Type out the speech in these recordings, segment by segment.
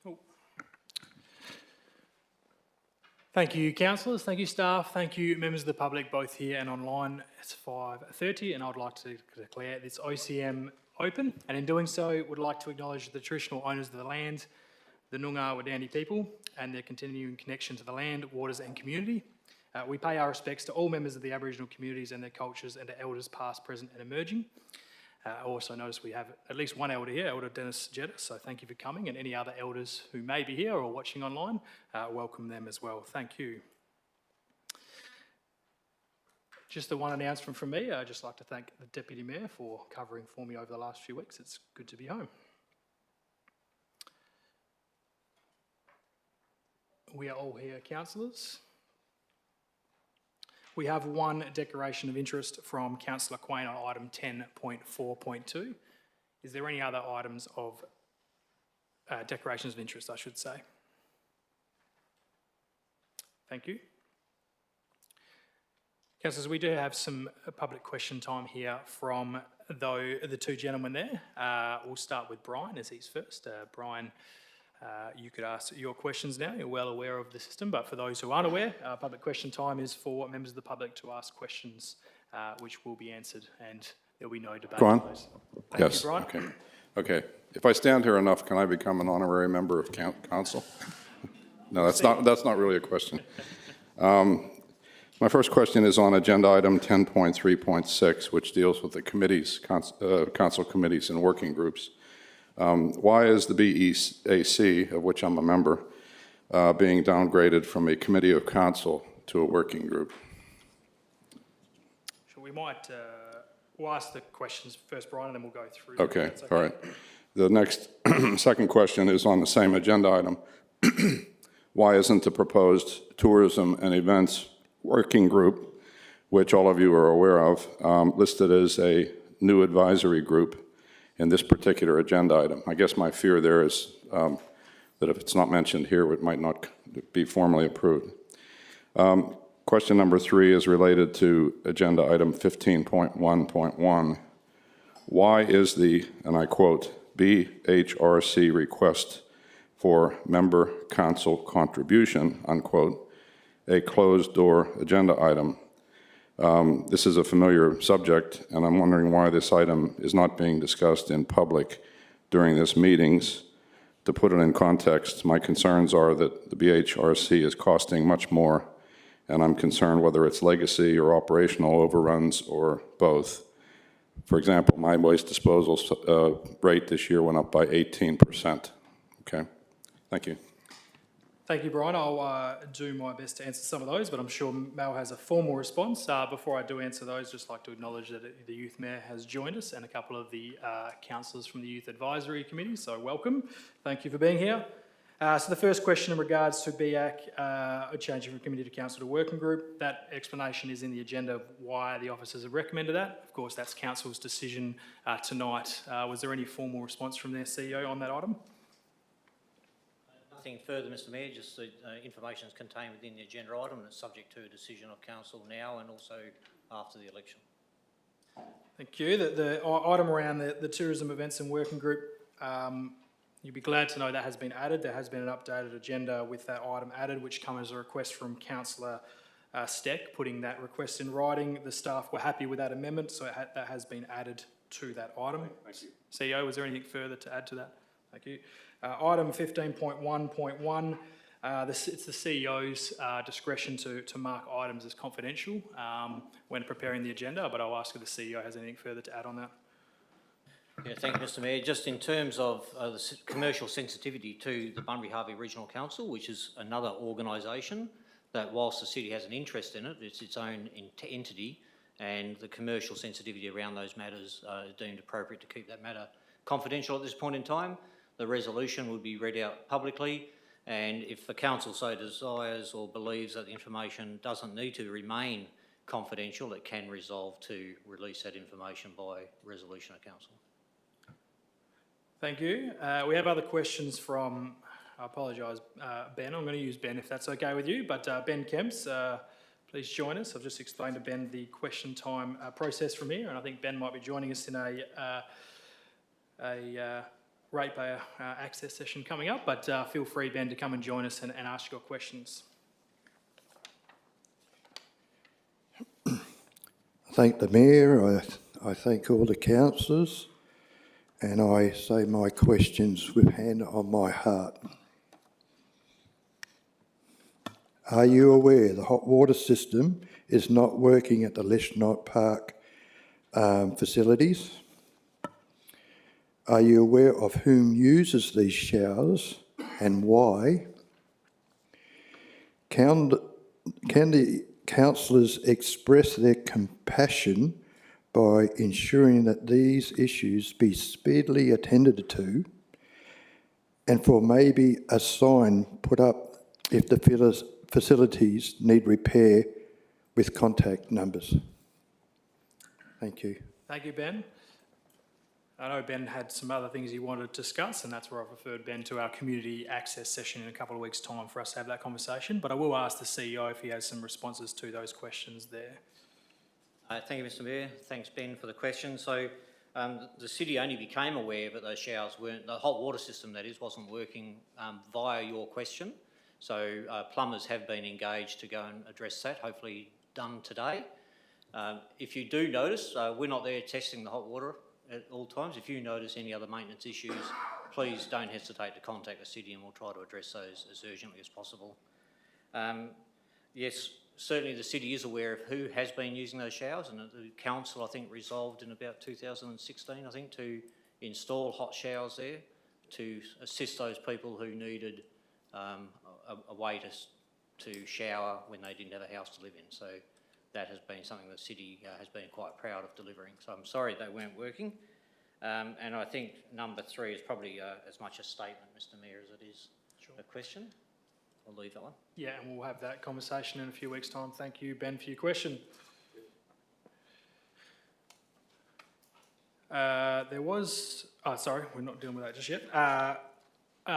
Oh. Thank you, councillors. Thank you, staff. Thank you, members of the public, both here and online. It's 5:30, and I'd like to declare this OCM open. And in doing so, would like to acknowledge the traditional owners of the land, the Noongar Wadandi people, and their continuing connection to the land, waters, and community. We pay our respects to all members of the Aboriginal communities and their cultures, and to elders past, present, and emerging. I also notice we have at least one elder here, Elder Dennis Jetta, so thank you for coming, and any other elders who may be here or watching online, welcome them as well. Thank you. Just the one announcement from me. I'd just like to thank the Deputy Mayor for covering for me over the last few weeks. It's good to be home. We are all here, councillors. We have one declaration of interest from Councillor Quain on item 10.4.2. Is there any other items of declarations of interest, I should say? Thank you. Councillors, we do have some public question time here from the two gentlemen there. We'll start with Brian as he's first. Brian, you could ask your questions now. You're well aware of the system, but for those who aren't aware, public question time is for members of the public to ask questions which will be answered, and there'll be no debate Brian? on those. Yes. Thank you, Brian. Okay. If I stand here enough, can I become an honorary member of council? No, that's not really a question. My first question is on agenda item 10.3.6, which deals with the committees, council committees and working groups. Why is the BEAC, of which I'm a member, being downgraded from a committee of council to a working group? Sure, we might we'll ask the questions first, Brian, and then we'll go through. Okay, all right. The next, second question is on the same agenda item. Why isn't the proposed tourism and events working group, which all of you are aware of, listed as a new advisory group in this particular agenda item? I guess my fear there is that if it's not mentioned here, it might not be formally approved. Question number 3 is related to agenda item 15.1.1. Why is the, and I quote, BHRC request for member council contribution, unquote, a closed door agenda item? This is a familiar subject, and I'm wondering why this item is not being discussed in public during this meetings. To put it in context, my concerns are that the BHRC is costing much more, and I'm concerned whether it's legacy or operational overruns or both. For example, my waste disposal rate this year went up by 18%. Okay, thank you. Thank you, Brian. I'll do my best to answer some of those, but I'm sure Mal has a formal response. Before I do answer those, just like to acknowledge that the Youth Mayor has joined us and a couple of the councillors from the Youth Advisory Committee, so welcome. Thank you for being here. So the first question in regards to BAC, changing from committee to council to working group, that explanation is in the agenda of why the officers have recommended that. Of course, that's council's decision tonight. Was there any formal response from their CEO on that item? Nothing further, Mr Mayor, just the information is contained within the agenda item and it's subject to a decision of council now and also after the election. Thank you. The item around the tourism events and working group, you'd be glad to know that has been added. There has been an updated agenda with that item added, which comes as a request from Councillor Steck, putting that request in writing. The staff were happy with that amendment, so that has been added to that item. Thank you. CEO, was there anything further to add to that? Thank you. Item 15.1.1, it's the CEO's discretion to mark items as confidential when preparing the agenda, but I'll ask if the CEO has anything further to add on that. Yeah, thank you, Mr Mayor. Just in terms of the commercial sensitivity to the Bunbury Harvey Regional Council, which is another organisation that whilst the city has an interest in it, it's its own entity, and the commercial sensitivity around those matters is deemed appropriate to keep that matter confidential at this point in time. The resolution would be read out publicly, and if the council so desires or believes that the information doesn't need to remain confidential, it can resolve to release that information by resolution of council. Thank you. We have other questions from, I apologise, Ben. I'm going to use Ben if that's okay with you, but Ben Kemps, please join us. I've just explained to Ben the question time process from here, and I think Ben might be joining us in a ratepayer access session coming up, but feel free, Ben, to come and join us and ask your questions. I thank the Mayor, I thank all the councillors, and I say my questions with hand on my heart. Are you aware the hot water system is not working at the Lishnot Park facilities? Are you aware of whom uses these showers and why? Can the councillors express their compassion by ensuring that these issues be speedily attended to, and for maybe a sign put up if the facilities need repair with contact numbers? Thank you. Thank you, Ben. I know Ben had some other things he wanted to discuss, and that's where I've referred Ben to our community access session in a couple of weeks' time for us to have that conversation. But I will ask the CEO if he has some responses to those questions there. Thank you, Mr Mayor. Thanks, Ben, for the question. So the city only became aware that those showers weren't, the hot water system that is, wasn't working via your question. So plumbers have been engaged to go and address that, hopefully done today. If you do notice, we're not there testing the hot water at all times. If you notice any other maintenance issues, please don't hesitate to contact the city and we'll try to address those as urgently as possible. Yes, certainly the city is aware of who has been using those showers, and the council, I think, resolved in about 2016, I think, to install hot showers there to assist those people who needed a way to shower when they didn't have a house to live in. So that has been something the city has been quite proud of delivering. So I'm sorry they weren't working. And I think number 3 is probably as much a statement, Mr Mayor, as it is a question. I'll leave that one. Yeah, and we'll have that conversation in a few weeks' time. Thank you, Ben, for your question. There was, sorry, we're not dealing with that just yet.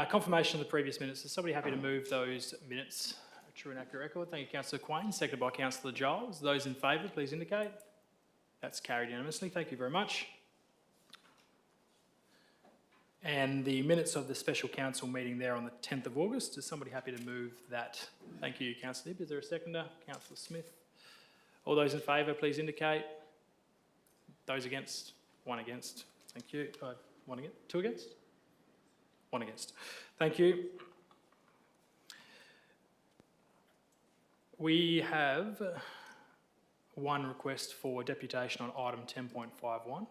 Confirmation of the previous minutes. Is somebody happy to move those minutes? A true and accurate record. Thank you, Councillor Quain. Seconded by Councillor Giles. Those in favour, please indicate. That's carried unanimously. Thank you very much. And the minutes of the special council meeting there on the 10th of August. Is somebody happy to move that? Thank you, Councillor Hibb. Is there a seconder? Councillor Smith. All those in favour, please indicate. Those against? One against. Thank you. One against? Two against? One against. Thank you. We have one request for deputation on item 10.51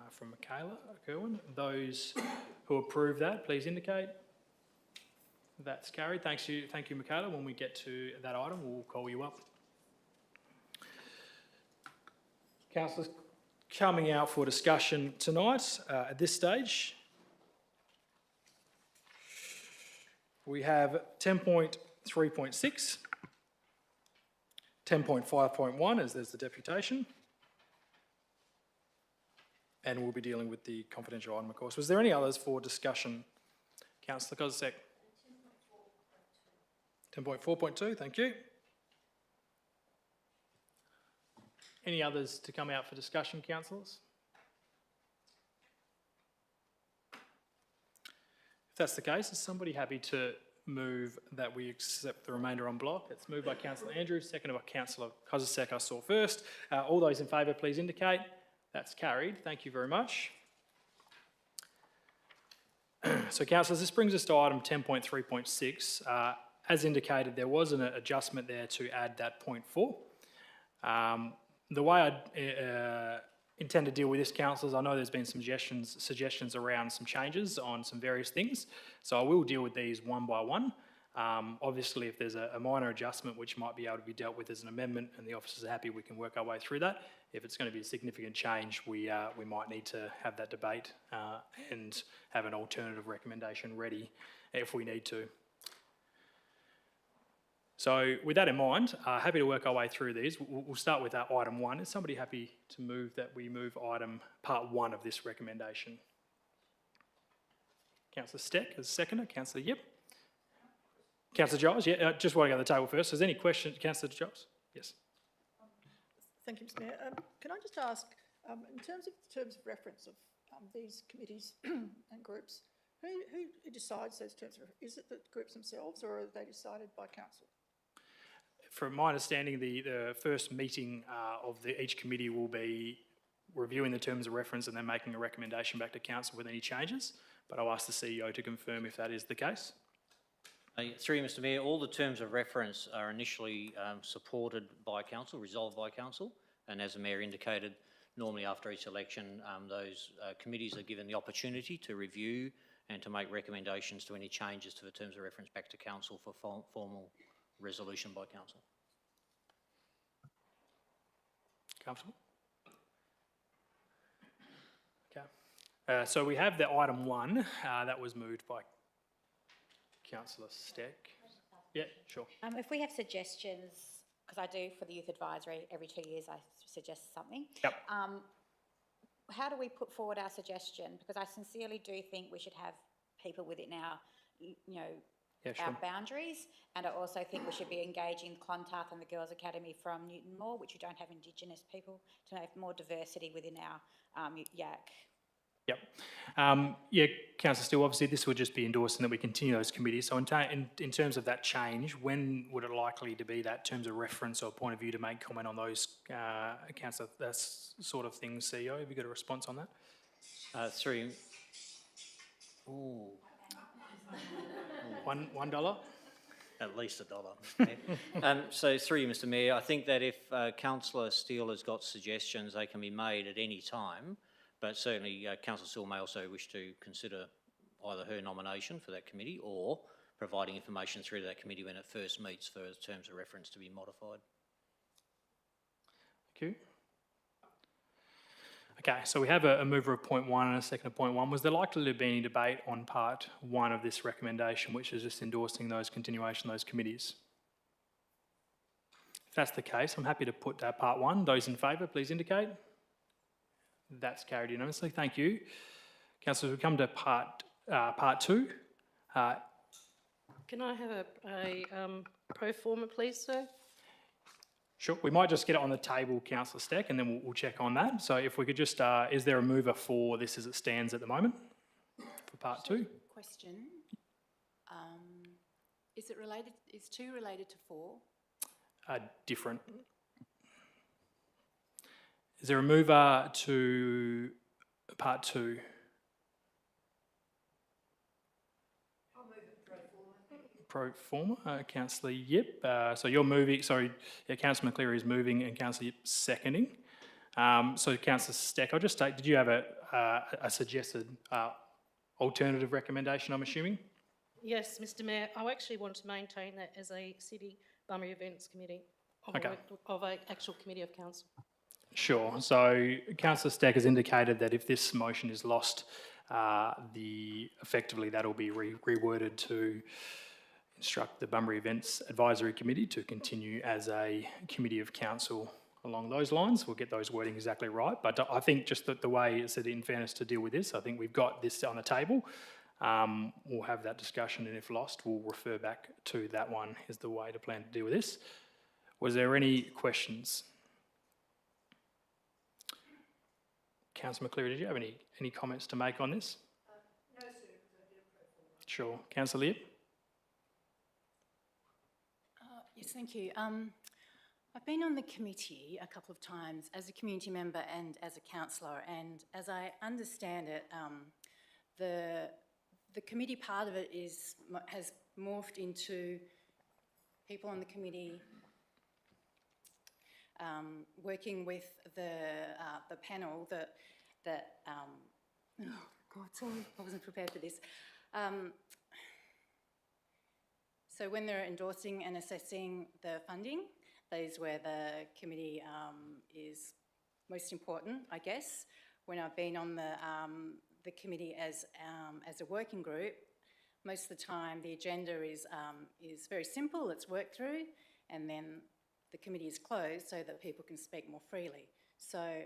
from Michaela Kerwin. Those who approve that, please indicate. That's carried. Thank you, Michaela. When we get to that item, we'll call you up. Councillors, coming out for discussion tonight at this stage, we have 10.3.6, 10.5.1 as there's the deputation, and we'll be dealing with the confidential item, of course. Was there any others for discussion? Councillor Kozisek. 10.4.2, thank you. Any others to come out for discussion, councillors? If that's the case, is somebody happy to move that we accept the remainder en bloc? It's moved by Councillor Andrews, seconded by Councillor Kozisek, I saw first. All those in favour, please indicate. That's carried. Thank you very much. So, councillors, this brings us to item 10.3.6. As indicated, there was an adjustment there to add that point 4. The way I intend to deal with this, councillors, I know there's been some suggestions around some changes on some various things, so I will deal with these one by one. Obviously, if there's a minor adjustment which might be able to be dealt with as an amendment and the officers are happy, we can work our way through that. If it's going to be a significant change, we might need to have that debate and have an alternative recommendation ready if we need to. So with that in mind, happy to work our way through these. We'll start with item 1. Is somebody happy to move that we move part 1 of this recommendation? Councillor Steck as seconder. Councillor Yip. Councillor Giles, yeah, just want to go to the table first. Is there any questions? Councillor Giles? Yes. Thank you, Mr Mayor. Can I just ask, in terms of reference of these committees and groups, Who decides those terms? Is it the groups themselves or are they decided by council? From my understanding, the first meeting of each committee will be reviewing the terms of reference and then making a recommendation back to council with any changes. But I'll ask the CEO to confirm if that is the case. Through you, Mr Mayor, all the terms of reference are initially supported by council, resolved by council, and as the Mayor indicated, normally after each election, those committees are given the opportunity to review and to make recommendations to any changes to the terms of reference back to council for formal resolution by council. Comfortable? Okay. So we have the item 1 that was moved by Councillor Steck. Yeah, sure. If we have suggestions, because I do for the youth advisory, every 2 years I suggest something. Yep. How do we put forward our suggestion? Because I sincerely do think we should have people within our, Yeah, sure. our boundaries. And I also think we should be engaging Clontarf and the Girls Academy from Newton more, which we don't have Indigenous people, to have more diversity within our YAC. Yep. Yeah, Councillor Steele, obviously this would just be endorsing that we continue those committees. So in terms of that change, when would it likely to be that terms of reference or point of view to make comment on those, Councillor, that sort of things, CEO? Have you got a response on that? Through you. Ooh, $1? at least $1, Mr Mayor. So through you, Mr Mayor, I think that if Councillor Steele has got suggestions, they can be made at any time. But certainly, Councillor Steele may also wish to consider either her nomination for that committee or providing information through to that committee when it first meets for terms of reference to be modified. Thank you. Okay, so we have a mover of point 1 and a second of point 1. Was there likely to be any debate on part 1 of this recommendation, which is just endorsing those continuation of those committees? If that's the case, I'm happy to put part 1. Those in favour, please indicate. That's carried unanimously. Thank you. Councillors, we come to part 2. Can I have a pro forma, please, sir? Sure. We might just get it on the table, Councillor Steck, and then we'll check on that. So if we could just, is there a mover for this as it stands at the moment for part 2? Question. Is it related, is 2 related to 4? Different. Is there a mover to part 2? I'll move it pro forma. Pro forma, Councillor Yip. So you're moving, Councillor McCleary is moving and Councillor Yip seconding. So Councillor Steck, I'll just take, did you have a suggested alternative recommendation, I'm assuming? Yes, Mr Mayor, I actually want to maintain that as a City Bunbury Events Committee of an actual committee of council. Sure. So Councillor Steck has indicated that if this motion is lost, effectively that'll be reworded to instruct the Bunbury Events Advisory Committee to continue as a committee of council along those lines. We'll get those wording exactly right. But I think just the way it's said, in fairness, to deal with this, I think we've got this on the table. We'll have that discussion, and if lost, we'll refer back to that one is the way to plan to deal with this. Was there any questions? Councillor McCleary, did you have any comments to make on this? No, sir, because I did a pro forma. Sure. Councillor Yip? Yes, thank you. I've been on the committee a couple of times as a community member and as a councillor, and as I understand it, the committee part of it has morphed into people on the committee working with the panel that oh God, sorry, I wasn't prepared for this. So when they're endorsing and assessing the funding, that is where the committee is most important, I guess. When I've been on the committee as a working group, most of the time the agenda is very simple. It's worked through, and then the committee is closed so that people can speak more freely. So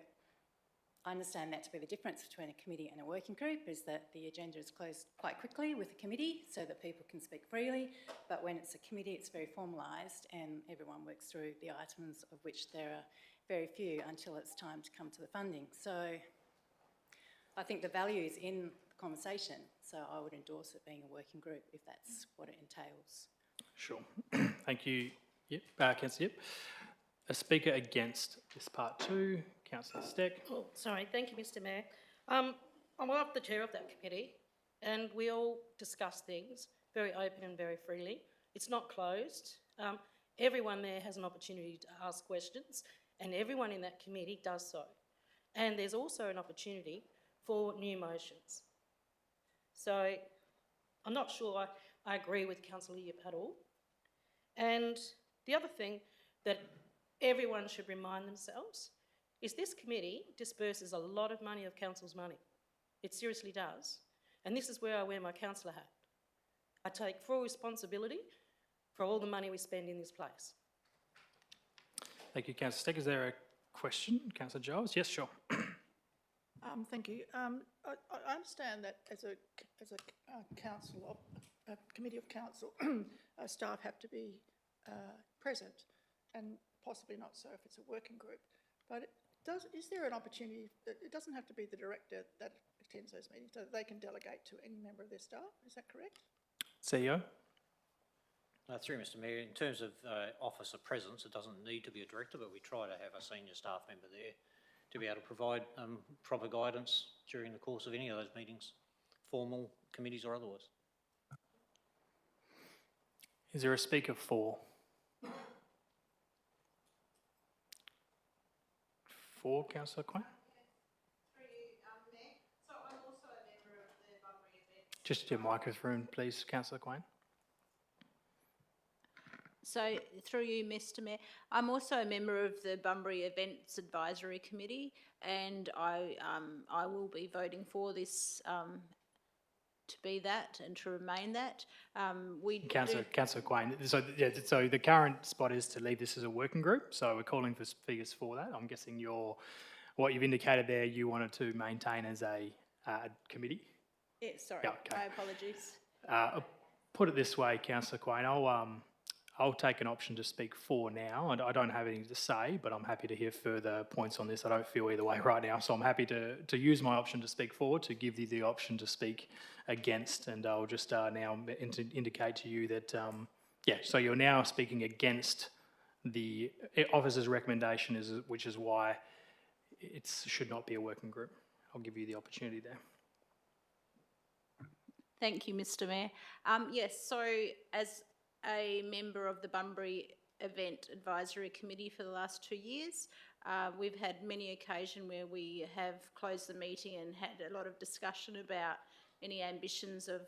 I understand that to be the difference between a committee and a working group, is that the agenda is closed quite quickly with the committee so that people can speak freely, but when it's a committee it's very formalised and everyone works through the items, of which there are very few until it's time to come to the funding. So I think the value is in conversation. So I would endorse it being a working group if that's what it entails. Sure. Thank you. Yep, Councillor Yip. A speaker against this part 2, Councillor Steck. Oh, sorry, thank you, Mr Mayor. I'm the chair of that committee, and we all discuss things very open and very freely. It's not closed. Everyone there has an opportunity to ask questions, and everyone in that committee does so. And there's also an opportunity for new motions. So I'm not sure I agree with Councillor Yip at all. And the other thing that everyone should remind themselves is this committee disperses a lot of money of council's money. It seriously does. And this is where I wear my councillor hat. I take full responsibility for all the money we spend in this place. Thank you, Councillor Steck. Is there a question? Councillor Giles? Yes, sure. Thank you. I understand that as a council, a committee of council, staff have to be present, and possibly not so if it's a working group. But is there an opportunity, it doesn't have to be the director that attends those meetings, so they can delegate to any member of their staff, is that correct? CEO? Through Mr Mayor, in terms of officer presence, it doesn't need to be a director, but we try to have a senior staff member there to be able to provide proper guidance during the course of any of those meetings, formal committees or otherwise. Is there a speaker for? For Councillor Quinn? Just your microphone, please, Councillor Quinn. So, through you, Mr Mayor, I'm also a member of the Bunbury Events Advisory Committee, and I will be voting for this to be that and to remain that. Councillor Quinn, so the current spot is to leave this as a working group, so we're calling for speakers for that. I'm guessing what you've indicated there, you wanted to maintain as a committee? Yeah, sorry, Yeah, okay. my apologies. I'll put it this way, Councillor Quinn, I'll take an option to speak for now. I don't have anything to say, but I'm happy to hear further points on this. I don't feel either way right now, so I'm happy to use my option to speak for, to give you the option to speak against, and I'll just now indicate to you that, so you're now speaking against the officer's recommendation, which is why it should not be a working group. I'll give you the opportunity there. Thank you, Mr Mayor. Yes, so as a member of the Bunbury Event Advisory Committee for the last 2 years, we've had many occasions where we have closed the meeting and had a lot of discussion about any ambitions of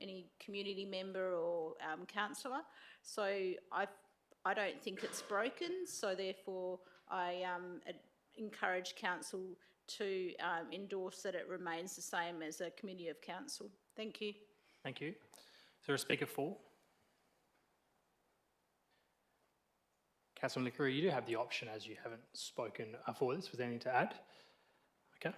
any community member or councillor. So I don't think it's broken, so therefore I encourage council to endorse that it remains the same as a committee of council. Thank you. Thank you. Is there a speaker for? Councillor Lickery, you do have the option, as you haven't spoken for this. Was there anything to add? Okay,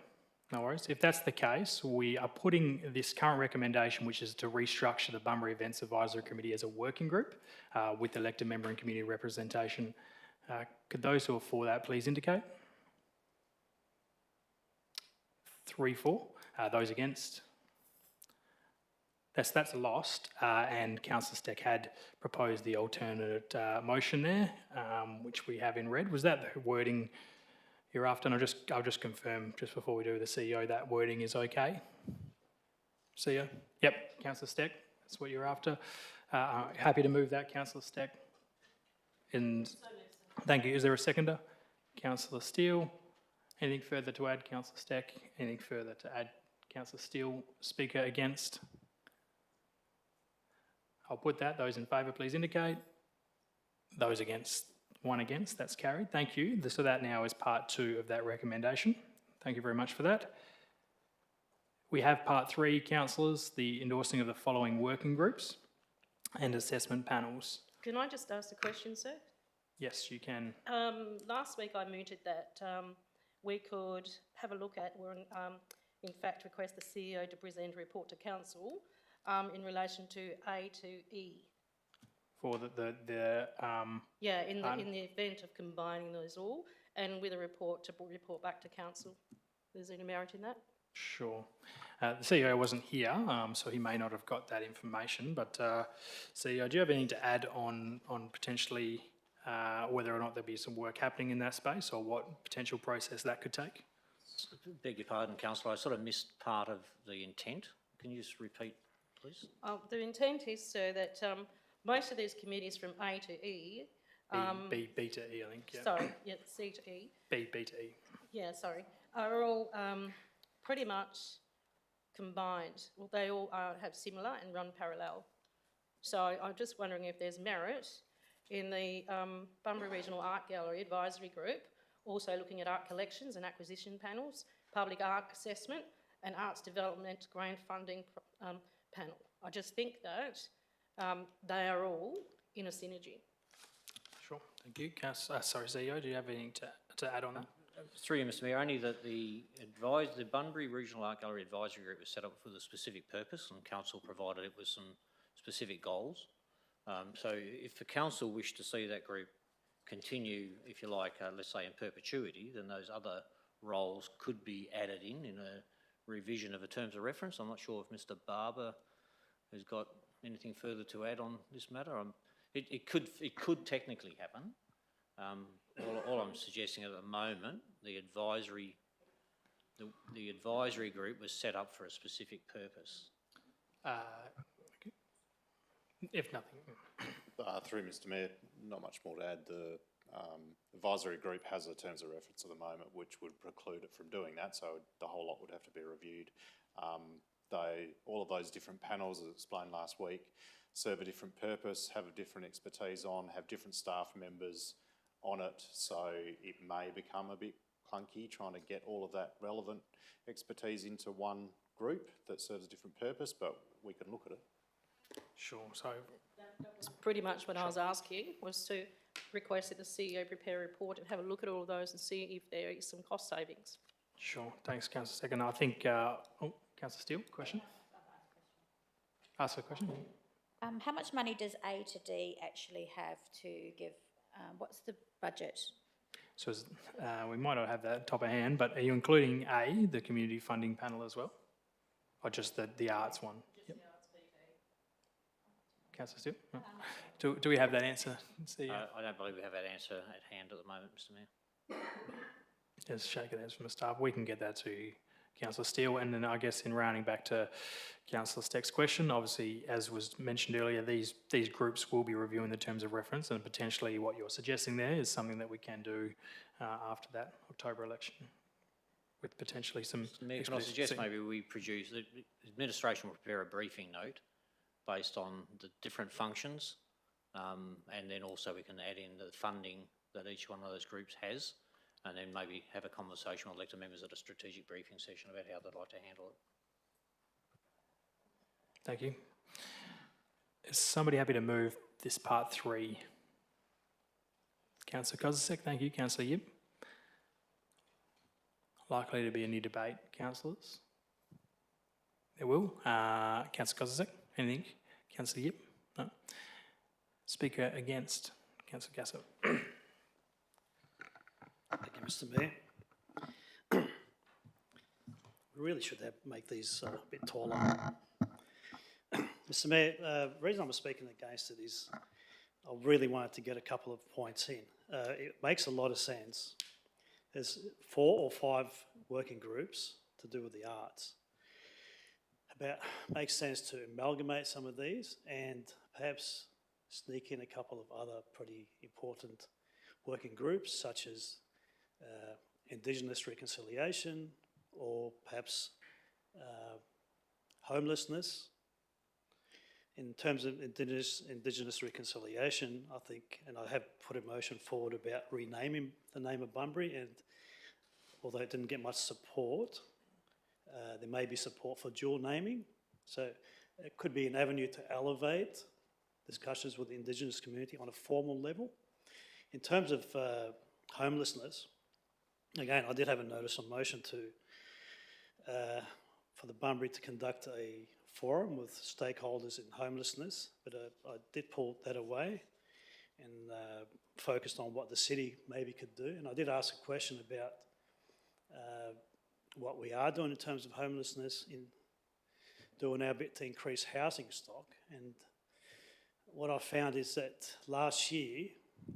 no worries. If that's the case, we are putting this current recommendation, which is to restructure the Bunbury Events Advisory Committee as a working group with elected member and community representation. Could those who are for that please indicate? 3, 4. Those against? That's lost, and Councillor Steck had proposed the alternate motion there, which we have in red. Was that the wording you're after? And I'll just confirm, just before we do the CEO, that wording is okay? CEO? Yep, Councillor Steck, that's what you're after. Happy to move that, Councillor Steck. And thank you. Is there a seconder? Councillor Steele. Anything further to add, Councillor Steck? Anything further to add, Councillor Steele? Speaker against? I'll put that. Those in favour, please indicate. Those against, 1 against, that's carried. Thank you. So that now is part 2 of that recommendation. Thank you very much for that. We have part 3, councillors, the endorsing of the following working groups and assessment panels. Can I just ask a question, sir? Yes, you can. Last week I mooted that we could have a look at, or in fact request the CEO to present a report to council in relation to A to E. For in the event of combining those all, and with a report to report back to council. Is there any merit in that? Sure. The CEO wasn't here, so he may not have got that information, but CEO, do you have anything to add on potentially whether or not there'll be some work happening in that space or what potential process that could take? Beg your pardon, councillor, I sort of missed part of the intent. Can you just repeat, please? The intent is so that most of these committees from A to E, B to E, I think, yeah. sorry, yeah, C to E, B to E. yeah, sorry, are all pretty much combined. Well, they all have similar and run parallel. So I'm just wondering if there's merit in the Bunbury Regional Art Gallery Advisory Group, also looking at art collections and acquisition panels, public art assessment and arts development grant funding panel. I just think that they are all in a synergy. Sure, thank you. Sorry, CEO, do you have anything to add on that? Through you, Mr Mayor, only that the Bunbury Regional Art Gallery Advisory Group was set up for a specific purpose and council provided it with some specific goals. So if the council wished to see that group continue, if you like, let's say in perpetuity, then those other roles could be added in a revision of the terms of reference. I'm not sure if Mr Barber has got anything further to add on this matter. It could technically happen. All I'm suggesting at the moment, the advisory group was set up for a specific purpose. Okay. If nothing, Through Mr Mayor, not much more to add. The advisory group has the terms of reference at the moment, which would preclude it from doing that, so the whole lot would have to be reviewed. All of those different panels, as explained last week, serve a different purpose, have a different expertise on, have different staff members on it, so it may become a bit clunky trying to get all of that relevant expertise into one group that serves a different purpose, but we can look at it. sure. So, That's pretty much what I was asking, was to request that the CEO prepare a report and have a look at all of those and see if there is some cost savings. sure. Thanks, Councillor Second. I think, Councillor Steele, question? Ask a question. How much money does A to D actually have to give? What's the budget? So we might not have that top of hand, but are you including A, the community funding panel as well? Or just the arts one? Yep. Councillor Steele? No. Do we have that answer? I don't believe we have that answer at hand at the moment, Mr Mayor. Just shake it hands from the staff. We can get that to Councillor Steele. And then I guess in rounding back to Councillor Steck's question, obviously, as was mentioned earlier, these groups will be reviewing the terms of reference, and potentially what you're suggesting there is something that we can do after that October election with potentially some... Mr Mayor, can I suggest maybe we produce, the administration will prepare a briefing note based on the different functions, and then also we can add in the funding that each one of those groups has, and then maybe have a conversation with elected members at a strategic briefing session about how they'd like to handle it. Thank you. Is somebody happy to move this part 3? Councillor Kozisek, thank you. Councillor Yip. Likely to be a new debate, councillors? There will. Councillor Kozisek, anything? Councillor Yip? No. Speaker against, Councillor Gassett. Thank you, Mr Mayor. We really should make these a bit taller. Mr Mayor, the reason I'm speaking against it is I really wanted to get a couple of points in. It makes a lot of sense. There's 4 or 5 working groups to do with the arts. Makes sense to amalgamate some of these and perhaps sneak in a couple of other pretty important working groups, such as Indigenous reconciliation, or perhaps homelessness. In terms of Indigenous reconciliation, I think, and I have put a motion forward about renaming the name of Bunbury, and although it didn't get much support, there may be support for dual naming. So it could be an avenue to elevate discussions with the Indigenous community on a formal level. In terms of homelessness, again, I did have a notice of motion for the Bunbury to conduct a forum with stakeholders in homelessness, but I did pull that away and focused on what the city maybe could do. And I did ask a question about what we are doing in terms of homelessness doing our bit to increase housing stock. And what I found is that last year,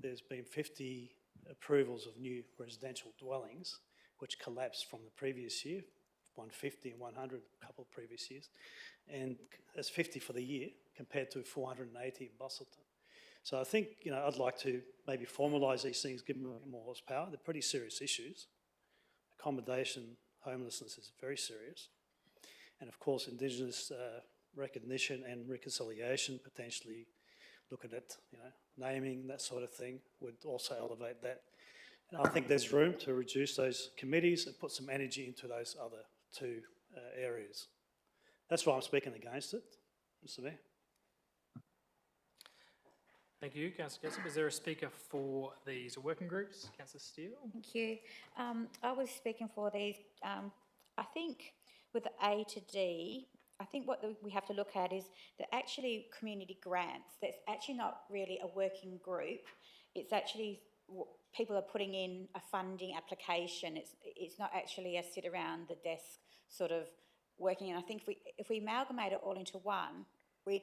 there's been 50 approvals of new residential dwellings, which collapsed from the previous year, 150 and 100 a couple of previous years. And that's 50 for the year compared to 480 in Busselton. So I think, I'd like to maybe formalise these things, give them more horsepower. They're pretty serious issues. Accommodation, homelessness is very serious. And of course, Indigenous recognition and reconciliation, potentially looking at, naming, that sort of thing, would also elevate that. And I think there's room to reduce those committees and put some energy into those other two areas. That's why I'm speaking against it, Mr. Mayor. Thank you, Councillor Jessup. Is there a speaker for these working groups? Councillor Steele? Thank you. I was speaking for these, I think with the A to D, I think what we have to look at is that actually community grants, that's actually not really a working group. It's actually, people are putting in a funding application. It's not actually a sit around the desk sort of working. And I think if we amalgamate it all into one, we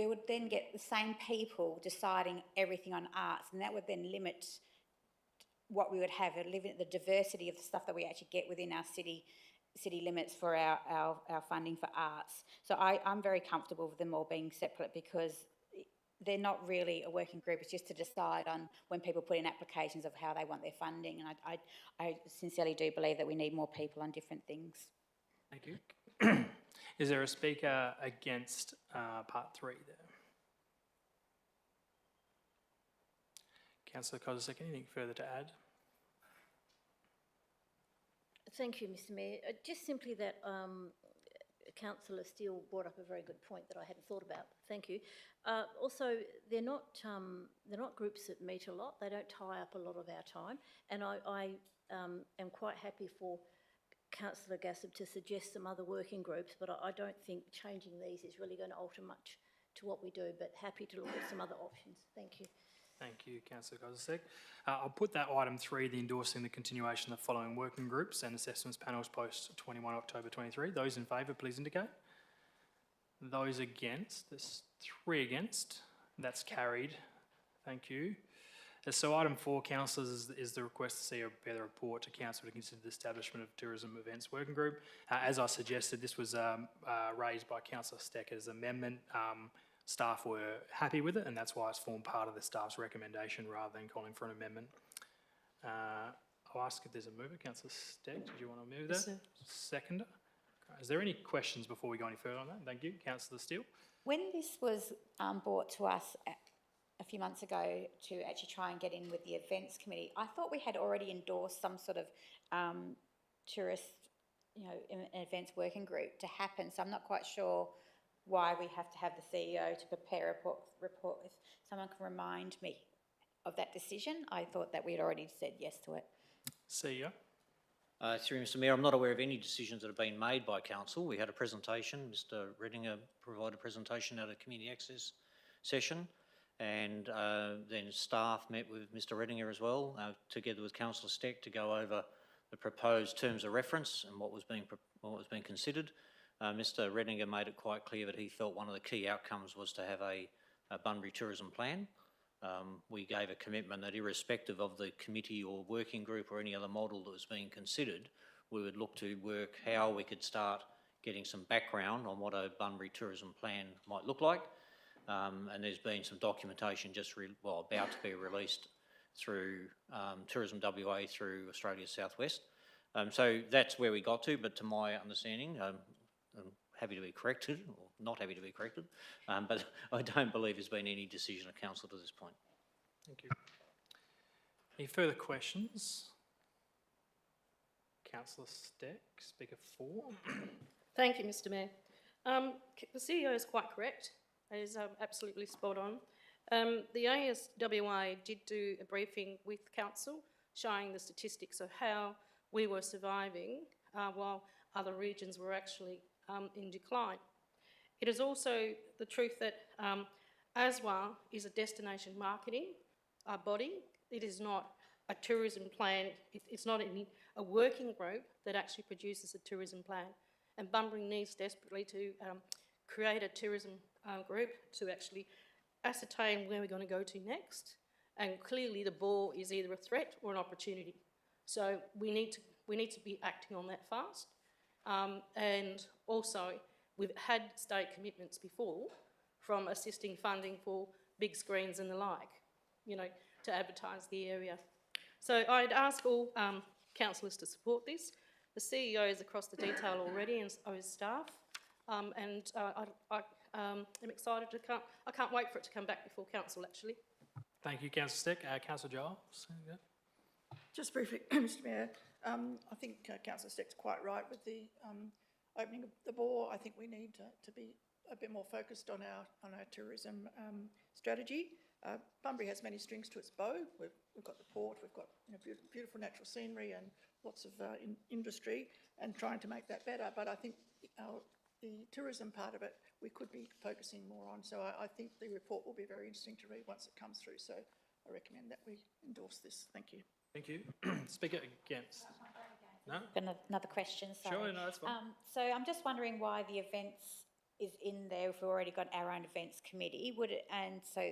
would then get the same people deciding everything on arts, and that would then limit what we would have, limit the diversity of the stuff that we actually get within our city limits for our funding for arts. So I'm very comfortable with them all being separate because they're not really a working group. It's just to decide on when people put in applications of how they want their funding. And I sincerely do believe that we need more people on different things. Thank you. Is there a speaker against part 3 there? Councillor Kozisek, anything further to add? Thank you, Mr. Mayor. Just simply that Councillor Steele brought up a very good point that I hadn't thought about. Thank you. Also, they're not groups that meet a lot. They don't tie up a lot of our time, and I am quite happy for Councillor Jessup to suggest some other working groups, but I don't think changing these is really going to alter much to what we do, but happy to look at some other options. Thank you. Thank you, Councillor Kozisek. I'll put that item 3, the endorsing the continuation of the following working groups and assessments panels post 21 October 23. Those in favour, please indicate. Those against, there's 3 against. That's carried. Thank you. So item 4, councillors, is the request to see a better report to council to consider the establishment of tourism events working group. As I suggested, this was raised by Councillor Steck as amendment. Staff were happy with it, and that's why it's formed part of the staff's recommendation rather than calling for an amendment. I'll ask if there's a mover. Councillor Steck, did you want to move that? Yes, sir. Seconder? Okay. Is there any questions before we go any further on that? Thank you. Councillor Steele? When this was brought to us a few months ago to actually try and get in with the events committee, I thought we had already endorsed some sort of tourist, an events working group to happen. So I'm not quite sure why we have to have the CEO to prepare a report. If someone can remind me of that decision, I thought that we had already said yes to it. CEO? Through Mr. Mayor, I'm not aware of any decisions that have been made by council. We had a presentation. Mr. Redinger provided a presentation at a community access session, and then staff met with Mr. Redinger as well, together with Councillor Steck, to go over the proposed terms of reference and what was being considered. Mr. Redinger made it quite clear that he felt one of the key outcomes was to have a Bunbury tourism plan. We gave a commitment that irrespective of the committee or working group or any other model that was being considered, we would look to work how we could start getting some background on what a Bunbury tourism plan might look like. And there's been some documentation about to be released through Tourism WA through Australia Southwest. So that's where we got to, but to my understanding, I'm happy to be corrected, or not happy to be corrected, but I don't believe there's been any decision of council to this point. Thank you. Any further questions? Councillor Steck, speaker 4. Thank you, Mr. Mayor. The CEO is quite correct. It is absolutely spot on. The ASWA did do a briefing with council showing the statistics of how we were surviving while other regions were actually in decline. It is also the truth that ASWA is a destination marketing body. It is not a tourism plan. It's not a working group that actually produces a tourism plan. and Bunbury needs desperately to create a tourism group to actually ascertain where we're going to go to next. And clearly the ball is either a threat or an opportunity. So we need to be acting on that fast. And also, we've had state commitments before from assisting funding for big screens and the like, you know, to advertise the area. So I'd ask all councillors to support this. The CEO is across the detail already and so is staff. I'm excited to come. I can't wait for it to come back before council, actually. Thank you, Councillor Steck. Councillor Giles? Yeah. Just briefly, Mr Mayor, I think Councillor Steck's quite right with the opening of the bore. I think we need to be a bit more focused on our tourism strategy. Bunbury has many strings to its bow. We've got the port, we've got beautiful natural scenery and lots of industry, and trying to make that better. But I think the tourism part of it we could be focusing more on. So I think the report will be very interesting to read once it comes through. So I recommend that we endorse this. Thank you. Thank you. Speaker against? No? Got another question, sorry. Sure, no, that's fine. So I'm just wondering why the events is in there if we've already got our own events committee. And so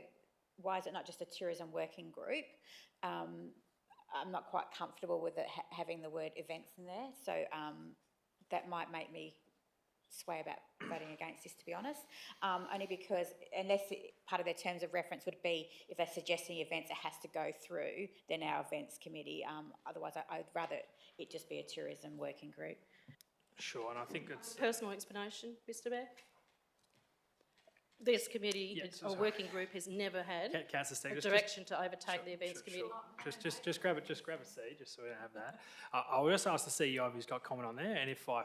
why is it not just a tourism working group? I'm not quite comfortable with it having the word events in there. So that might make me sway about voting against this, to be honest, only because unless part of their terms of reference would be if they're suggesting events, it has to go through then our events committee. Otherwise, I'd rather it just be a tourism working group. Sure, and I think it's... Personal explanation, Mr Mayor. This committee, or working group, has never had Councillor Steck, a direction to overtake the events committee. Just grab it, just grab a seat, just so we don't have that. I will just ask the CEO if he's got comment on there, and if I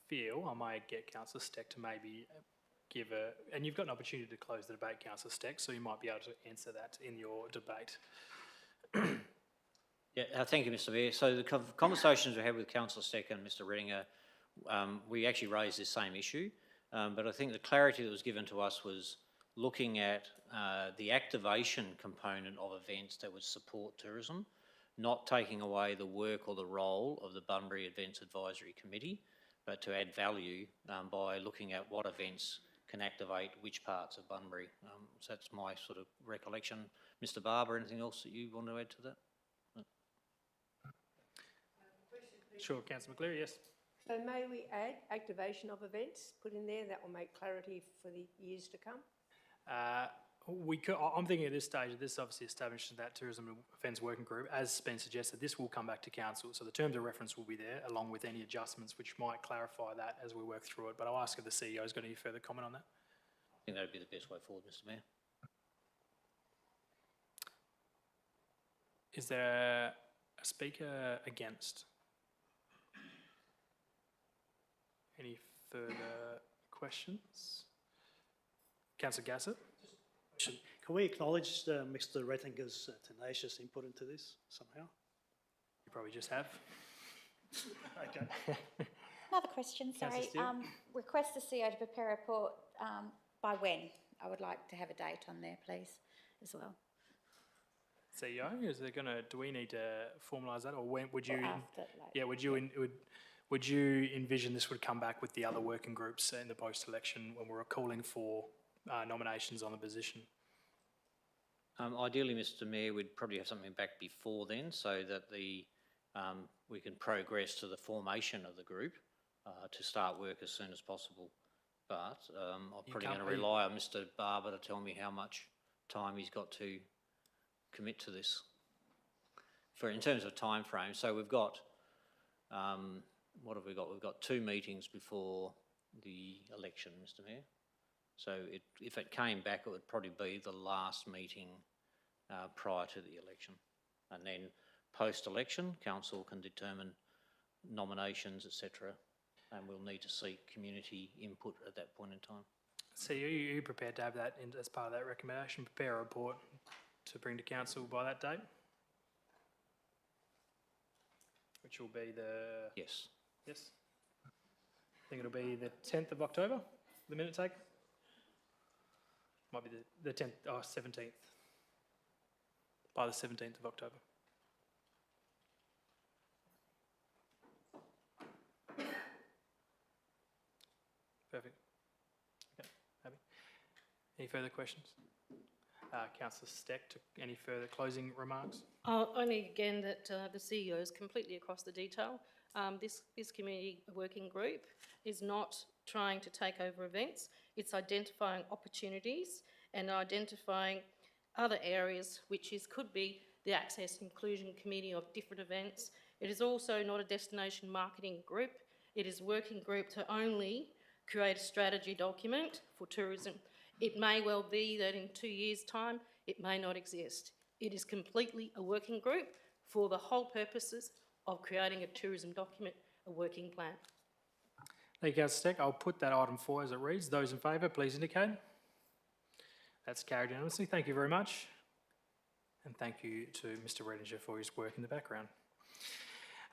feel I might get Councillor Steck to maybe give and you've got an opportunity to close the debate, Councillor Steck, so you might be able to answer that in your debate. Yeah, thank you, Mr Mayor. So the conversations we had with Councillor Steck and Mr Reddinger, we actually raised this same issue, but I think the clarity that was given to us was looking at the activation component of events that would support tourism, not taking away the work or the role of the Bunbury Events Advisory Committee, but to add value by looking at what events can activate which parts of Bunbury. So that's my sort of recollection. Mr Barber, anything else that you want to add to that? Sure, Councillor McCleary, yes. So may we add activation of events, put in there, that will make clarity for the years to come? We could, I'm thinking at this stage, this obviously establishes that tourism and events working group. As been suggested, this will come back to council, so the terms of reference will be there, along with any adjustments which might clarify that as we work through it. But I'll ask if the CEO's got any further comment on that. I think that would be the best way forward, Mr Mayor. Is there a speaker against? Any further questions? Councillor Gassett? Can we acknowledge Mr Redinger's tenacious input into this somehow? You probably just have. Okay. Another question, sorry. Request the CEO to prepare a report by when? I would like to have a date on there, please, as well. CEO, is there do we need to formalise that, or when would you? After, yeah, would you envision this would come back with the other working groups in the post-election when we're calling for nominations on the position? Ideally, Mr Mayor, we'd probably have something back before then, so that we can progress to the formation of the group to start work as soon as possible. But I'm probably going to rely on Mr Barber to tell me how much time he's got to commit to this. In terms of time frame, so we've got, what have we got? We've got 2 meetings before the election, Mr Mayor. So if it came back, it would probably be the last meeting prior to the election. And then post-election, council can determine nominations, etc. And we'll need to seek community input at that point in time. So are you prepared to have that as part of that recommendation, prepare a report to bring to council by that date? Which will be the... Yes. Yes? I think it'll be the 10th of October, the minute take? Might be the 10th, 17th. By the 17th of October. Perfect. Okay, happy. Any further questions? Councillor Steck, any further closing remarks? Only again that the CEO is completely across the detail. This community working group is not trying to take over events. It's identifying opportunities and identifying other areas, which could be the Access Inclusion Committee of different events. It is also not a destination marketing group. It is a working group to only create a strategy document for tourism. It may well be that in 2 years' time, it may not exist. It is completely a working group for the whole purposes of creating a tourism document, a working plan. Thank you, Councillor Steck. I'll put that item 4 as it reads. Those in favour, please indicate. That's carried unanimously. Thank you very much. And thank you to Mr Redinger for his work in the background.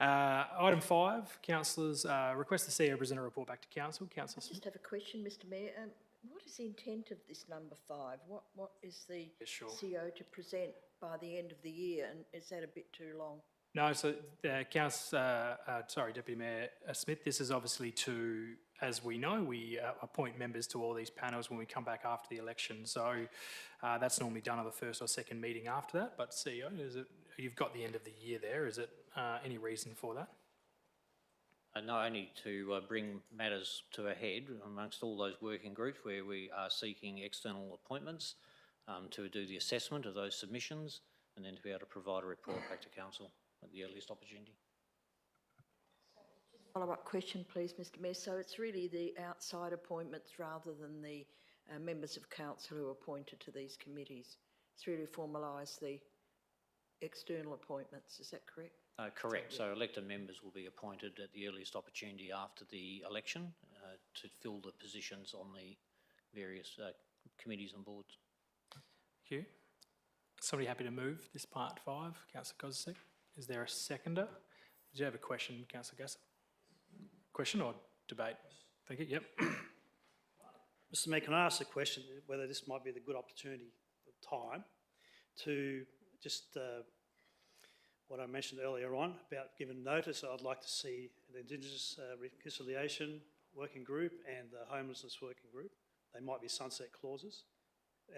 Item 5, councillors request the CEO present a report back to council. Councillor I just have a question, Mr Mayor. What is the intent of this number 5? What is the CEO to present by the end of the year, and is that a bit too long? No, so Deputy Mayor Smith, this is obviously to, as we know, we appoint members to all these panels when we come back after the election. So that's normally done on the first or second meeting after that. But CEO, you've got the end of the year there. Is it any reason for that? No, only to bring matters to a head amongst all those working groups where we are seeking external appointments to do the assessment of those submissions and then to be able to provide a report back to council at the earliest opportunity. Follow-up question, please, Mr Mayor. So it's really the outside appointments rather than the members of council who are appointed to these committees. It's really formalise the external appointments, is that correct? Correct. So elected members will be appointed at the earliest opportunity after the election to fill the positions on the various committees and boards. Thank you. Somebody happy to move this part 5? Councillor Kozisek. Is there a seconder? Did you have a question, Councillor Gasser? Question or debate? Thank you. Yep. Mr Mayor, can I ask a question, whether this might be the good opportunity or time to just what I mentioned earlier on about giving notice? I'd like to see the Indigenous Reconciliation Working Group and the Homelessness Working Group. They might be sunset clauses.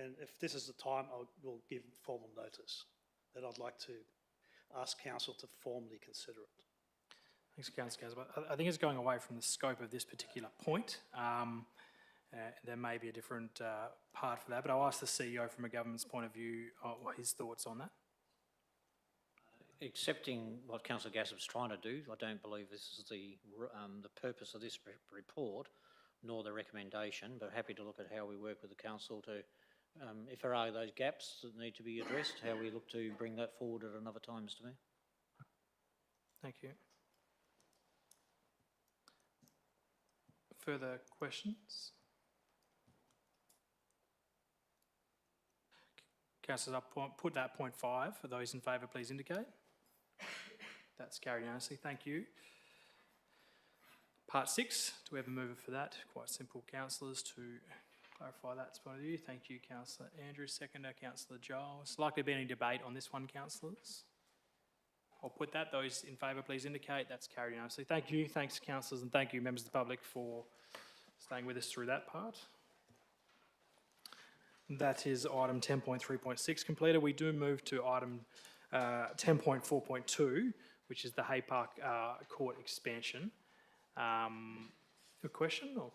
And if this is the time, I will give formal notice that I'd like to ask council to formally consider it. Thanks, Councillor Gasser. I think it's going away from the scope of this particular point. There may be a different part for that, but I'll ask the CEO from a government's point of view his thoughts on that. Accepting what Councillor Gasser was trying to do, I don't believe this is the purpose of this report, nor the recommendation, but happy to look at how we work with the council to, if there are those gaps that need to be addressed, how we look to bring that forward at another time, Mr Mayor. Thank you. Further questions? Councillors, I'll put that point 5. For those in favour, please indicate. That's carried unanimously. Thank you. Part 6, do we have a mover for that? Quite simple, councillors, to clarify that point of view. Thank you, Councillor Andrews. Seconder, Councillor Giles. Likely to be any debate on this one, councillors? I'll put that. Those in favour, please indicate. That's carried unanimously. Thank you. Thanks, councillors, and thank you, members of the public, for staying with us through that part. That is item 10.3.6 completed. We do move to item 10.4.2, which is the Hay Park Court expansion. A question? Or?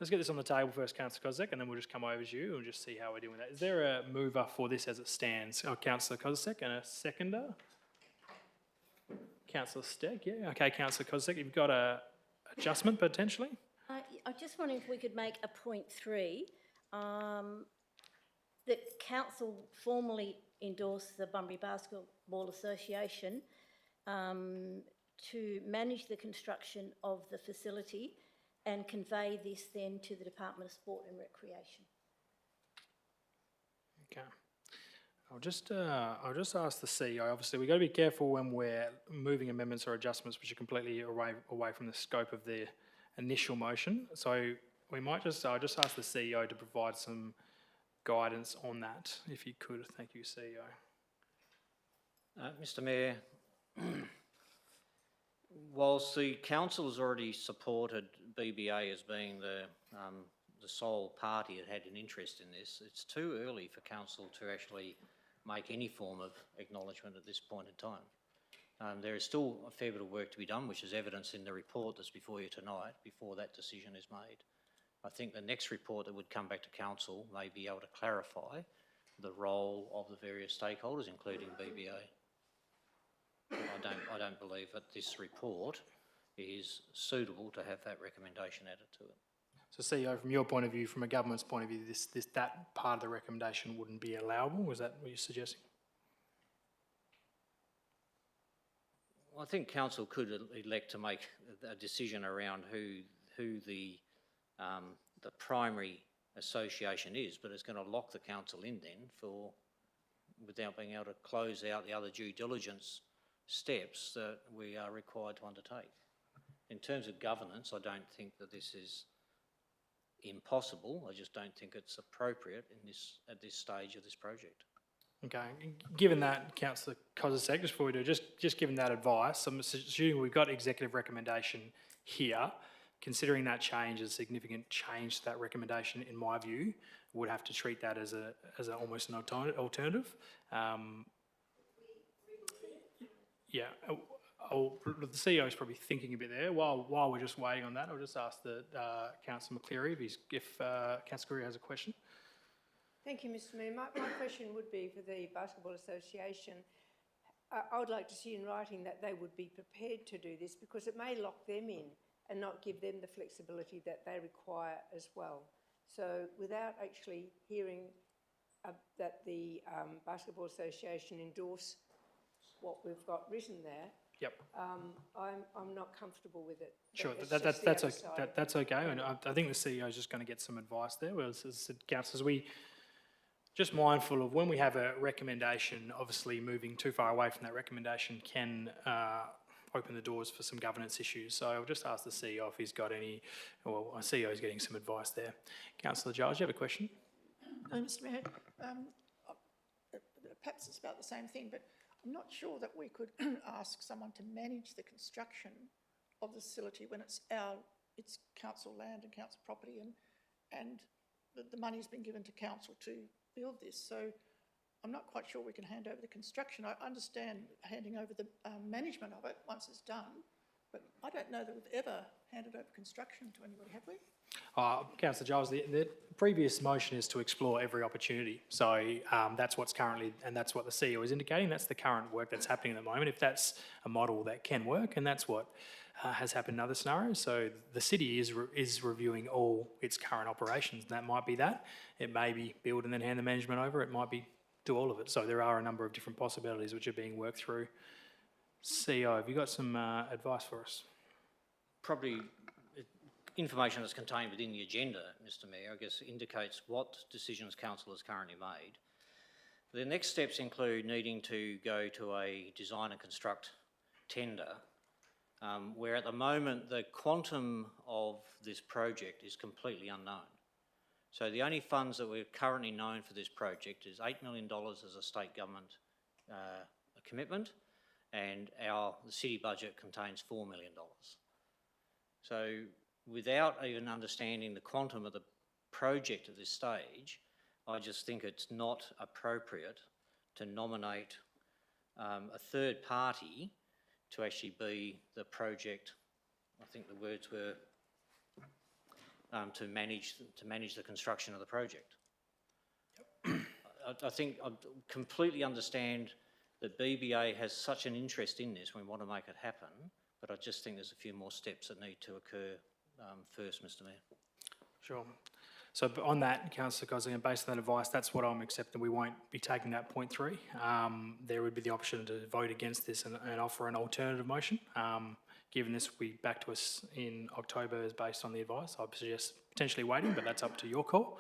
Let's get this on the table first, Councillor Kozisek, and then we'll just come over to you and just see how we're doing that. Is there a mover for this as it stands? Oh, Councillor Kozisek, and a seconder? Councillor Steck, yeah. Okay, Councillor Kozisek, you've got a adjustment potentially? I just wonder if we could make a point 3, that council formally endorse the Bunbury Basketball Association to manage the construction of the facility and convey this then to the Department of Sport and Recreation. Okay. I'll just ask the CEO. Obviously, we've got to be careful when we're moving amendments or adjustments which are completely away from the scope of the initial motion. So we might I'll just ask the CEO to provide some guidance on that, if you could. Thank you, CEO. Mr Mayor, Whilst the council has already supported BBA as being the sole party that had an interest in this, it's too early for council to actually make any form of acknowledgement at this point in time. There is still a fair bit of work to be done, which is evidenced in the report that's before you tonight, before that decision is made. I think the next report that would come back to council may be able to clarify the role of the various stakeholders, including BBA. I don't believe that this report is suitable to have that recommendation added to it. So CEO, from your point of view, from a government's point of view, that part of the recommendation wouldn't be allowable? Was that what you're suggesting? I think council could elect to make a decision around who the primary association is, but it's going to lock the council in then without being able to close out the other due diligence steps that we are required to undertake. In terms of governance, I don't think that this is impossible. I just don't think it's appropriate at this stage of this project. Okay, given that, Councillor Kozisek, just before we do, just given that advice, I'm assuming we've got executive recommendation here. Considering that change, a significant change to that recommendation, in my view, would have to treat that as almost an alternative. Yeah, the CEO is probably thinking a bit there. While we're just waiting on that, I'll just ask Councillor McCleary if Councillor McCleary has a question. Thank you, Mr Mayor. My question would be for the Basketball Association. I would like to see in writing that they would be prepared to do this, because it may lock them in and not give them the flexibility that they require as well. So without actually hearing that the Basketball Association endorse what we've got written there, yep. I'm not comfortable with it. Sure, that's okay. And I think the CEO is just going to get some advice there. Well, as I said, councillors, we just mindful of when we have a recommendation, obviously moving too far away from that recommendation can open the doors for some governance issues. So I'll just ask the CEO if he's got any, well, our CEO is getting some advice there. Councillor Giles, you have a question? Mr Mayor, perhaps it's about the same thing, but I'm not sure that we could ask someone to manage the construction of the facility when it's council land and council property, and the money's been given to council to build this. So I'm not quite sure we can hand over the construction. I understand handing over the management of it once it's done, but I don't know that we've ever handed over construction to anybody, have we? Councillor Giles, the previous motion is to explore every opportunity. So that's what's currently, and that's what the CEO is indicating. That's the current work that's happening at the moment. If that's a model that can work, and that's what has happened in other scenarios. So the city is reviewing all its current operations. That might be that. It may be build and then hand the management over. It might be do all of it. So there are a number of different possibilities which are being worked through. CEO, have you got some advice for us? Probably information that's contained within the agenda, Mr Mayor, I guess indicates what decisions council has currently made. The next steps include needing to go to a design and construct tender, where at the moment the quantum of this project is completely unknown. So the only funds that we're currently known for this project is $8 million as a state government commitment, and the city budget contains $4 million. So without even understanding the quantum of the project at this stage, I just think it's not appropriate to nominate a third party to actually be the project, I think the words were, to manage the construction of the project. I think I completely understand that BBA has such an interest in this, we want to make it happen, but I just think there's a few more steps that need to occur first, Mr Mayor. Sure. So on that, Councillor Gosling, based on that advice, that's what I'm accepting. We won't be taking that point 3. There would be the option to vote against this and offer an alternative motion. Given this will be back to us in October as based on the advice, I'd suggest potentially waiting, but that's up to your call.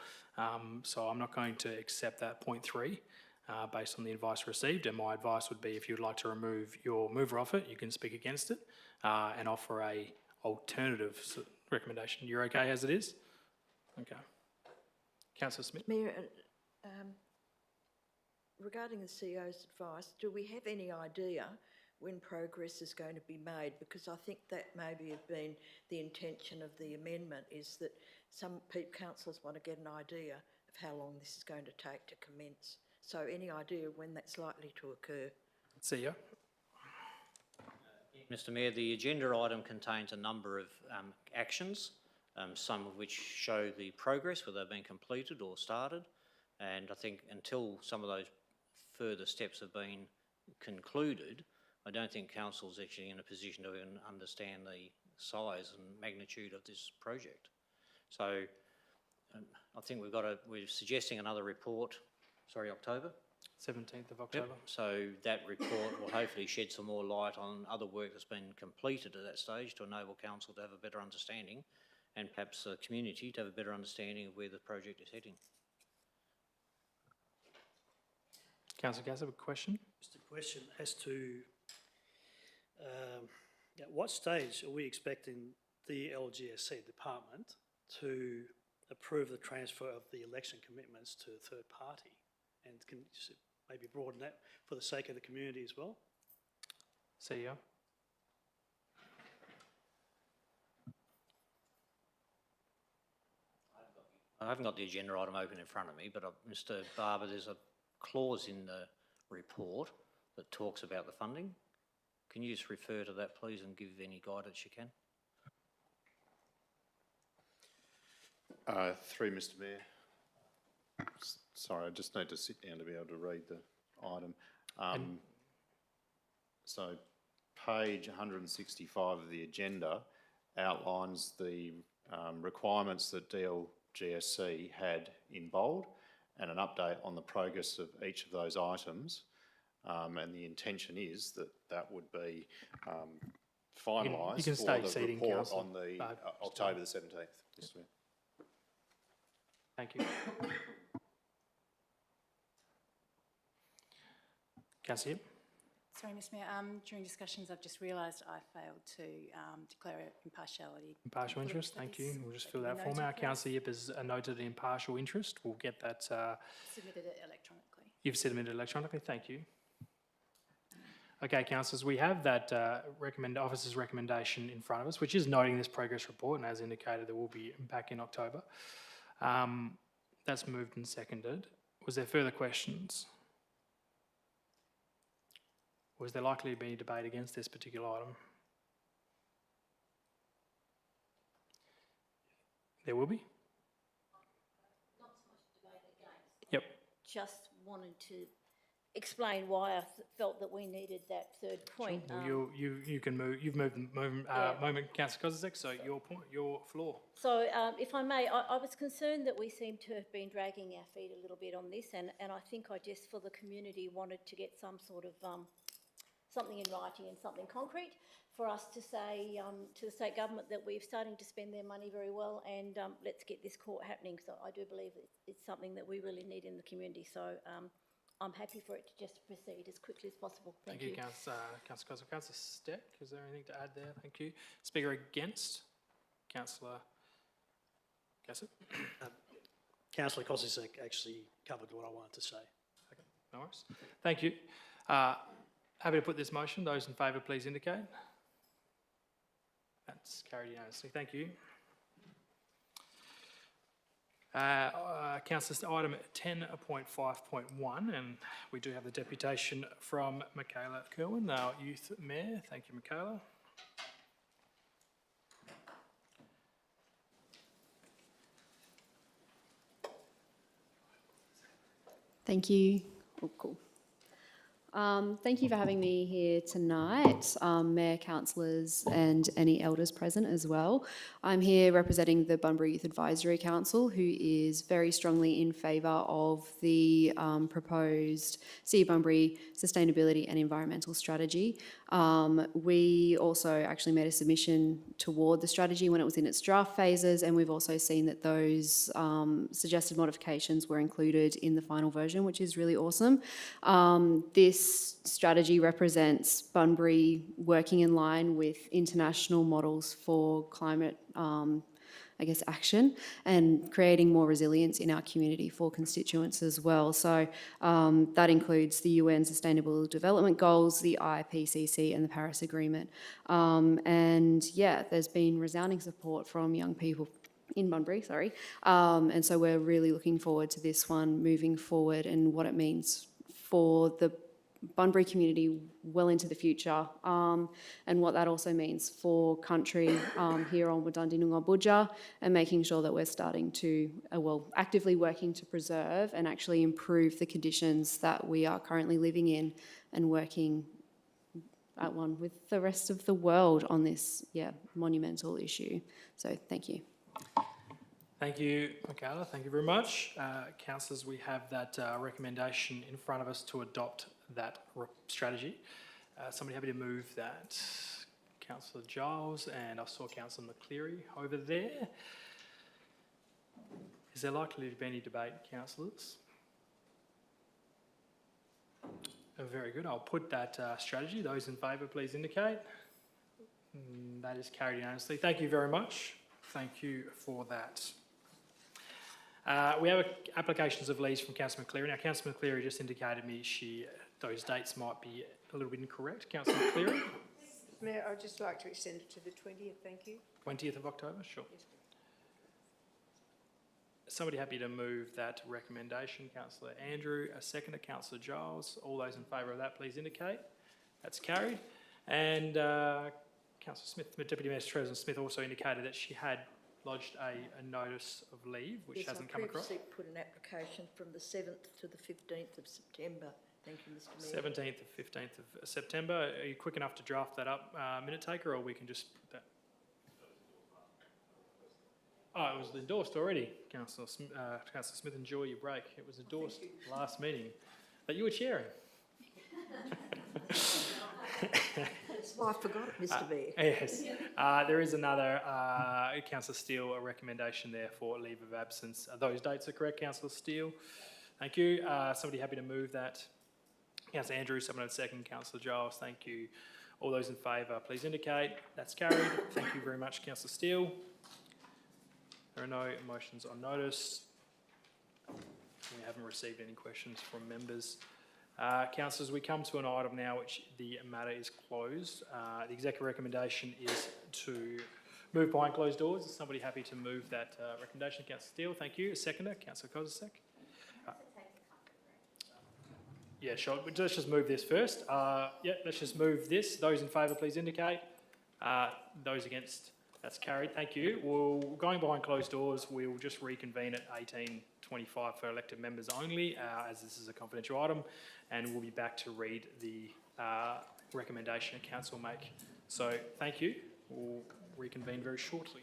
So I'm not going to accept that point 3 based on the advice received, and my advice would be if you'd like to remove your mover off it, you can speak against it and offer a alternative recommendation. You're okay as it is? Okay. Councillor Smith. Mayor, regarding the CEO's advice, do we have any idea when progress is going to be made, because I think that maybe have been the intention of the amendment, is that some councillors want to get an idea of how long this is going to take to commence. So any idea when that's likely to occur? See ya. Mr Mayor, the agenda item contains a number of actions, some of which show the progress, whether they've been completed or started. And I think until some of those further steps have been concluded, I don't think council's actually in a position to even understand the size and magnitude of this project. So I think we're suggesting another report, October? 17th of October. Yep. So that report will hopefully shed some more light on other work that's been completed at that stage to enable council to have a better understanding, and perhaps the community to have a better understanding of where the project is heading. Councillor Gassett, a question? Just a question as to at what stage are we expecting the LGSC department to approve the transfer of the election commitments to a third party? And can you just maybe broaden that for the sake of the community as well? See ya. I haven't got the agenda item open in front of me, but Mr Barber, there's a clause in the report that talks about the funding. Can you just refer to that, please, and give any guidance you can? Through Mr Mayor. Sorry, I just need to sit down to be able to read the item. So page 165 of the agenda outlines the requirements that DLGSC had in bold and an update on the progress of each of those items. And the intention is that that would be finalised you can for stay the seating, report Councillor. on the October the 17th, Mr Mayor. Thank you. Councillor Yip. Sorry, Mr Mayor, during discussions I've just realised I failed to declare impartiality. Impartial Believe interest, that thank is- you. We'll just that fill can be that form noted, out. please. Councillor Yip has noted the impartial interest. We'll get that. Submitted it electronically. You've submitted electronically, thank you. Okay, councillors, we have that officer's recommendation in front of us, which is noting this progress report, and as indicated, there will be back in October. That's moved and seconded. Was there further questions? Was there likely to be any debate against this particular item? There will be? Not so much debate against. Yep. Just wanted to explain why I felt that we needed that third point. Well, you can move. You've moved moment, Councillor Kozisek. So your point, your floor. So, if I may, I was concerned that we seem to have been dragging our feet a little bit on this, and I think I just, for the community, wanted to get some sort of something in writing and something concrete for us to say to the state government that we're starting to spend their money very well, and let's get this court happening. So I do believe it's something that we really need in the community. So I'm happy for it to just proceed as quickly as possible. Thank you. Councillor Kozisek. Councillor Steck, is there anything to add there? Thank you. Speaker against? Councillor Gassett. Councillor Kozisek actually covered what I wanted to say. Okay, no worries. Thank you. Happy to put this motion. Those in favour, please indicate. That's carried unanimously. Thank you. Councillor, item 10.5.1, and we do have the deputation from Michaela Kerwin, our Youth Mayor. Thank you, Michaela. Thank you. Oh, cool. Thank you for having me here tonight, Mayor, councillors and any elders present as well. I'm here representing the Bunbury Youth Advisory Council, who is very strongly in favour of the proposed City of Bunbury Sustainability and Environmental Strategy. We also actually made a submission toward the strategy when it was in its draft phases, and we've also seen that those suggested modifications were included in the final version, which is really awesome. This strategy represents Bunbury working in line with international models for climate action and creating more resilience in our community for constituents as well. So that includes the UN Sustainable Development Goals, the IPCC and the Paris Agreement. And yeah, there's been resounding support from young people in Bunbury, and so we're really looking forward to this one moving forward and what it means for the Bunbury community well into the future, and what that also means for country here on Wadandi Noongar Budja, and making sure that we're starting to, actively working to preserve and actually improve the conditions that we are currently living in, and working at one with the rest of the world on this, monumental issue. So thank you. Thank you, Michaela. Thank you very much. Councillors, we have that recommendation in front of us to adopt that strategy. Somebody happy to move that? Councillor Giles, and I saw Councillor McCleary over there. Is there likely to be any debate, councillors? Very good. I'll put that strategy. Those in favour, please indicate. That is carried unanimously. Thank you very much. Thank you for that. We have applications of leaves from Councillor McCleary. Now, Councillor McCleary just indicated me those dates might be a little bit incorrect. Councillor McCleary? Mayor, I'd just like to extend it to the 20th, thank you. 20th of October, sure. Somebody happy to move that recommendation? Councillor Andrew, a seconder. Councillor Giles. All those in favour of that, please indicate. That's carried. And Councillor Smith, Deputy Mayor President Smith, also indicated that she had lodged a notice of leave, which hasn't come across. Yes, I previously put an application from the 7th to the 15th of September. Thank you, Mr Mayor. 17th of 15th of September. Are you quick enough to draft that up, minute taker, or we can just put that? Oh, it was endorsed already, Councillor Smith. Enjoy your break. It was endorsed last meeting that you were chairing. That's why I forgot it, Mr Mayor. Yes. There is another, Councillor Steele, a recommendation there for leave of absence. Those dates are correct, Councillor Steele. Thank you. Somebody happy to move that? Councillor Andrew, someone at second. Councillor Giles, thank you. All those in favour, please indicate. That's carried. Thank you very much, Councillor Steele. There are no motions on notice. We haven't received any questions from members. Councillors, we come to an item now which the matter is closed. The executive recommendation is to move behind closed doors. Is somebody happy to move that recommendation? Councillor Steele, thank you. A seconder, Councillor Kozisek. Yeah, sure. Let's just move this first. Let's just move this. Those in favour, please indicate. Those against, that's carried. Thank you. Going behind closed doors, we'll just reconvene at 18:25 for elected members only, as this is a confidential item, and we'll be back to read the recommendation that council make. So thank you. We'll reconvene very shortly.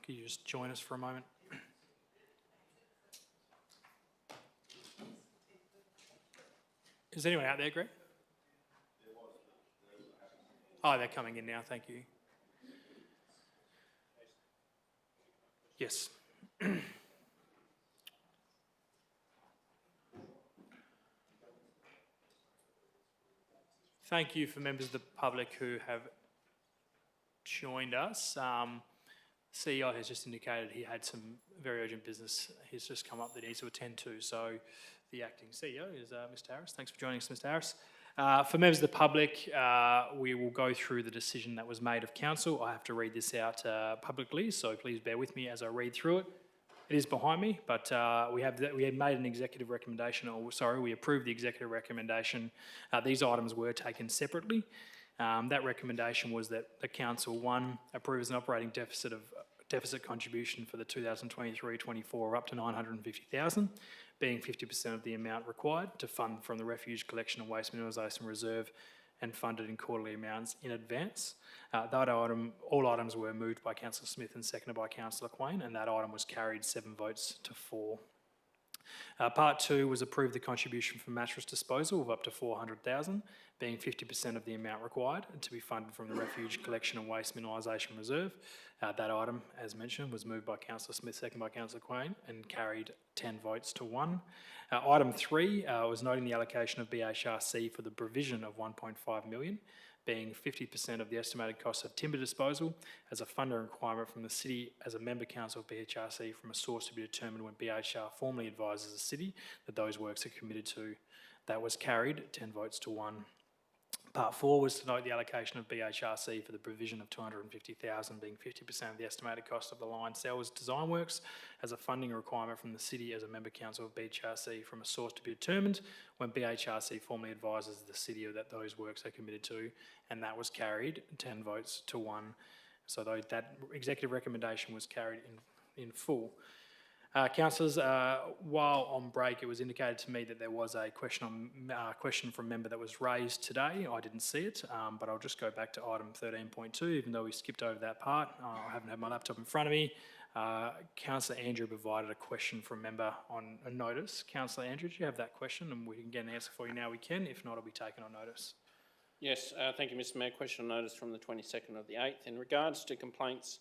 Could you just join us for a moment? Is anyone out there, Greg? Oh, they're coming in now, thank you. Yes. Thank you for members of the public who have joined us. CEO has just indicated he had some very urgent business he's just come up that he needs to attend to. So the acting CEO is Mr. Harris. Thanks for joining us, Mr. Harris. For members of the public, we will go through the decision that was made of council. I have to read this out publicly, so please bear with me as I read through it. It is behind me, but we had made an executive recommendation, we approved the executive recommendation. These items were taken separately. That recommendation was that the council, one, approves an operating deficit contribution for the 2023-24 up to $950,000, being 50% of the amount required to fund from the Refuge Collection and Waste Minimisation Reserve and funded in quarterly amounts in advance. All items were moved by Councillor Smith and seconded by Councillor Quain, and that item was carried 7 votes to 4. Part 2 was approve the contribution for mattress disposal of up to $400,000, being 50% of the amount required to be funded from the Refuge Collection and Waste Minimisation Reserve. That item, as mentioned, was moved by Councillor Smith, seconded by Councillor Quain, and carried 10 votes to 1. Item 3 was noting the allocation of BHRC for the provision of $1.5 million, being 50% of the estimated cost of timber disposal as a funding requirement from the city as a member council of BHRC from a source to be determined when BHR formally advises the city that those works are committed to. That was carried 10 votes to 1. Part 4 was to note the allocation of BHRC for the provision of $250,000, being 50% of the estimated cost of the line cells design works as a funding requirement from the city as a member council of BHRC from a source to be determined when BHRC formally advises the city that those works are committed to, and that was carried 10 votes to 1. So that executive recommendation was carried in full. Councillors, while on break, it was indicated to me that there was a question from a member that was raised today. I didn't see it, but I'll just go back to item 13.2, even though we skipped over that part. I haven't had my laptop in front of me. Councillor Andrew provided a question from a member on a notice. Councillor Andrew, do you have that question? And we can get an answer for you now, we can. If not, it'll be taken on notice. Yes, thank you, Mr Mayor. Question on notice from the 22nd of the 8th. In regards to complaints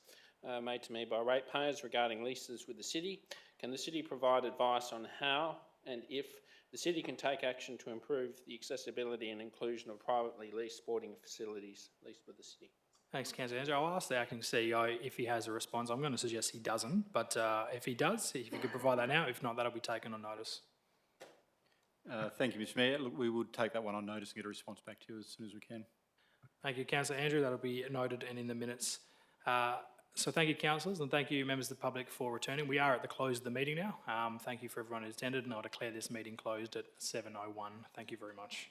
made to me by ratepayers regarding leases with the city, can the city provide advice on how and if the city can take action to improve the accessibility and inclusion of privately leased sporting facilities leased with the city? Thanks, Councillor Andrew. I'll ask the acting CEO if he has a response. I'm going to suggest he doesn't, but if he does, if you could provide that now. If not, that'll be taken on notice. Thank you, Mr Mayor. Look, we will take that one on notice and get a response back to you as soon as we can. Thank you, Councillor Andrew. That'll be noted and in the minutes. So thank you, councillors, and thank you, members of the public, for returning. We are at the close of the meeting now. Thank you for everyone who's attended, and I'll declare this meeting closed at 7:01. Thank you very much.